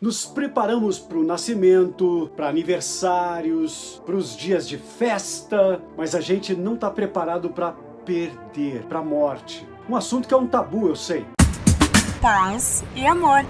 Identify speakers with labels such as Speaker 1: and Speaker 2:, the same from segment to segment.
Speaker 1: Nos preparamos para o nascimento, para aniversários, para os dias de festa, mas a gente não está preparado para perder, para a morte. Um assunto que é um tabu, eu sei.
Speaker 2: Paz e amor.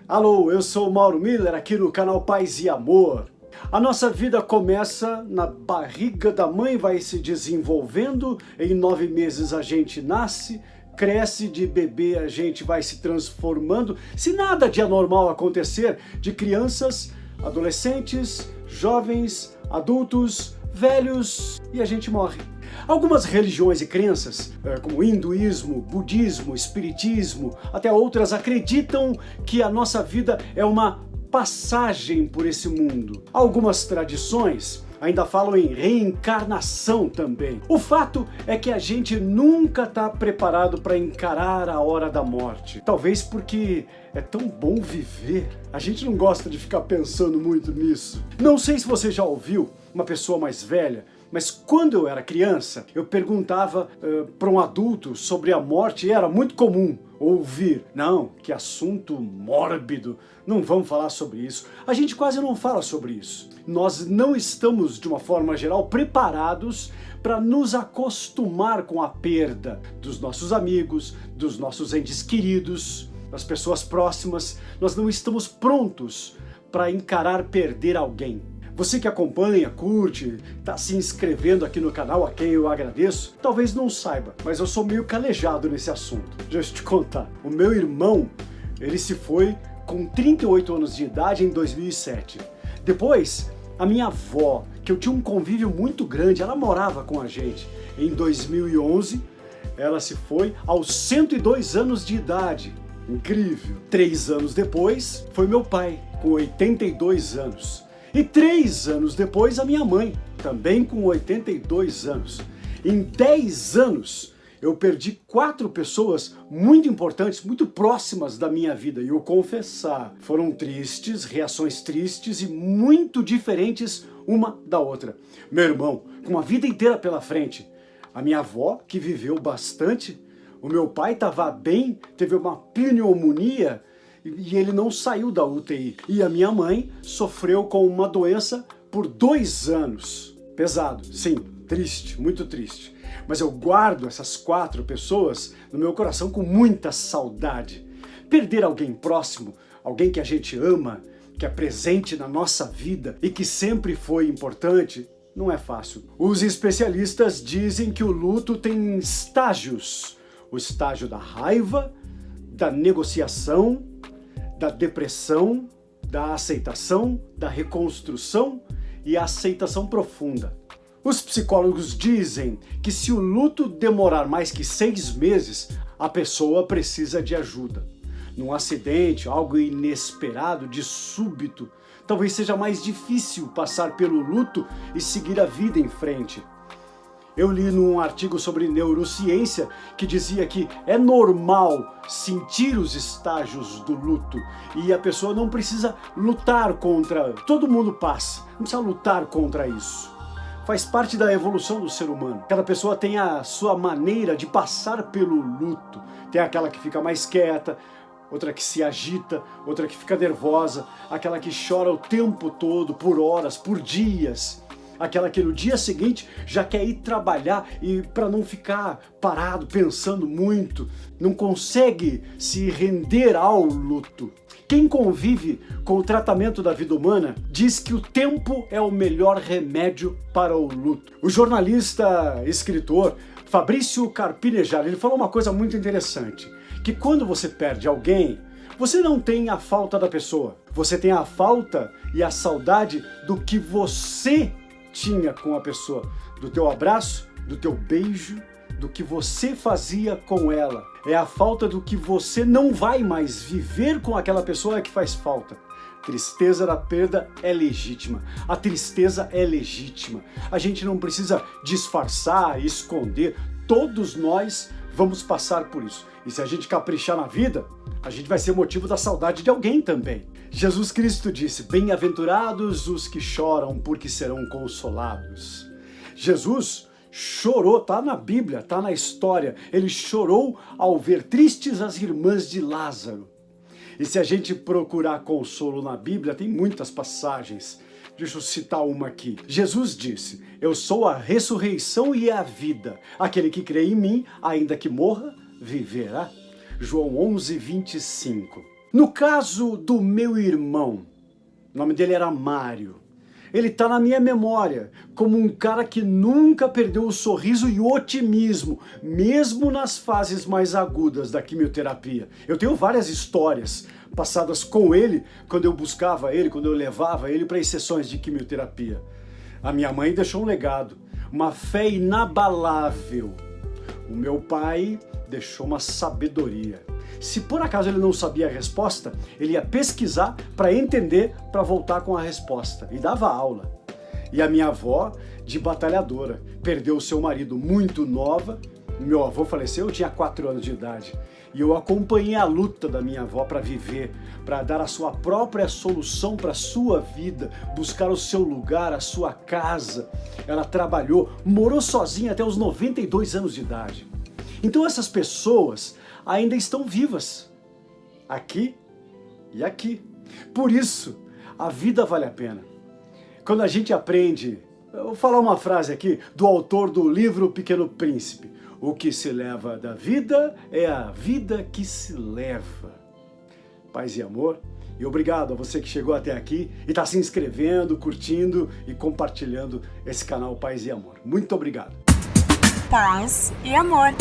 Speaker 1: Alô, eu sou o Mauro Miller, aqui no canal Paz e Amor. A nossa vida começa na barriga da mãe, vai se desenvolvendo, em 9 meses a gente nasce, cresce, de bebê a gente vai se transformando, se nada de anormal acontecer, de crianças, adolescentes, jovens, adultos, velhos, e a gente morre. Algumas religiões e crenças, como hinduísmo, budismo, espiritismo, até outras, acreditam que a nossa vida é uma passagem por esse mundo. Algumas tradições ainda falam em reencarnação também. O fato é que a gente nunca está preparado para encarar a hora da morte. Talvez porque é tão bom viver. A gente não gosta de ficar pensando muito nisso. Não sei se você já ouviu uma pessoa mais velha, mas quando eu era criança, eu perguntava para um adulto sobre a morte e era muito comum ouvir: não, que assunto mórbido, não vamos falar sobre isso. A gente quase não fala sobre isso. Nós não estamos, de uma forma geral, preparados para nos acostumar com a perda dos nossos amigos, dos nossos entes queridos, das pessoas próximas. Nós não estamos prontos para encarar perder alguém. Você que acompanha, curte, está se inscrevendo aqui no canal, a quem eu agradeço, talvez não saiba, mas eu sou meio calejado nesse assunto. Deixa eu te contar. O meu irmão, ele se foi com 38 anos de idade em 2007. Depois, a minha avó, que eu tinha um convívio muito grande, ela morava com a gente. Em 2011, ela se foi aos 102 anos de idade. Incrível. 3 anos depois, foi meu pai, com 82 anos. E 3 anos depois, a minha mãe, também com 82 anos. Em 10 anos, eu perdi 4 pessoas muito importantes, muito próximas da minha vida. E eu confessar, foram tristes, reações tristes e muito diferentes uma da outra. Meu irmão, com uma vida inteira pela frente. A minha avó, que viveu bastante. O meu pai estava bem, teve uma pneumonia e ele não saiu da UTI. E a minha mãe sofreu com uma doença por 2 anos. Pesado, sim, triste, muito triste. Mas eu guardo essas 4 pessoas no meu coração com muita saudade. Perder alguém próximo, alguém que a gente ama, que é presente na nossa vida e que sempre foi importante, não é fácil. Os especialistas dizem que o luto tem estágios. O estágio da raiva, da negociação, da depressão, da aceitação, da reconstrução e a aceitação profunda. Os psicólogos dizem que se o luto demorar mais que 6 meses, a pessoa precisa de ajuda. Num acidente, algo inesperado, de súbito, talvez seja mais difícil passar pelo luto e seguir a vida em frente. Eu li num artigo sobre neurociência que dizia que é normal sentir os estágios do luto e a pessoa não precisa lutar contra. Todo mundo passa, não precisa lutar contra isso. Faz parte da evolução do ser humano. Cada pessoa tem a sua maneira de passar pelo luto. Tem aquela que fica mais quieta, outra que se agita, outra que fica nervosa, aquela que chora o tempo todo, por horas, por dias. Aquela que no dia seguinte já quer ir trabalhar e para não ficar parado, pensando muito, não consegue se render ao luto. Quem convive com o tratamento da vida humana diz que o tempo é o melhor remédio para o luto. O jornalista, escritor Fabrício Carpinejar, ele falou uma coisa muito interessante, que quando você perde alguém, você não tem a falta da pessoa, você tem a falta e a saudade do que você tinha com a pessoa, do teu abraço, do teu beijo, do que você fazia com ela. É a falta do que você não vai mais viver com aquela pessoa que faz falta. Tristeza da perda é legítima. A tristeza é legítima. A gente não precisa disfarçar, esconder. Todos nós vamos passar por isso. E se a gente caprichar na vida, a gente vai ser motivo da saudade de alguém também. Jesus Cristo disse: bem-aventurados os que choram, porque serão consolados. Jesus chorou, tá na Bíblia, tá na história. Ele chorou ao ver tristes as irmãs de Lázaro. E se a gente procurar consolo na Bíblia, tem muitas passagens. Deixa eu citar uma aqui. Jesus disse: eu sou a ressurreição e a vida. Aquele que crê em mim, ainda que morra, viverá. João 11, 25. No caso do meu irmão, o nome dele era Mário. Ele está na minha memória como um cara que nunca perdeu o sorriso e o otimismo, mesmo nas fases mais agudas da quimioterapia. Eu tenho várias histórias passadas com ele, quando eu buscava ele, quando eu levava ele para as sessões de quimioterapia. A minha mãe deixou um legado, uma fé inabalável. O meu pai deixou uma sabedoria. Se por acaso ele não sabia a resposta, ele ia pesquisar para entender, para voltar com a resposta. E dava aula. E a minha avó, de batalhadora, perdeu o seu marido muito nova. Meu avô faleceu, eu tinha 4 anos de idade. E eu acompanhei a luta da minha avó para viver, para dar a sua própria solução para a sua vida, buscar o seu lugar, a sua casa. Ela trabalhou, morou sozinha até os 92 anos de idade. Então essas pessoas ainda estão vivas, aqui e aqui. Por isso, a vida vale a pena. Quando a gente aprende, eu vou falar uma frase aqui do autor do livro Pequeno Príncipe: o que se leva da vida é a vida que se leva. Paz e amor, e obrigado a você que chegou até aqui e está se inscrevendo, curtindo e compartilhando esse canal Paz e Amor. Muito obrigado.
Speaker 2: Paz e amor.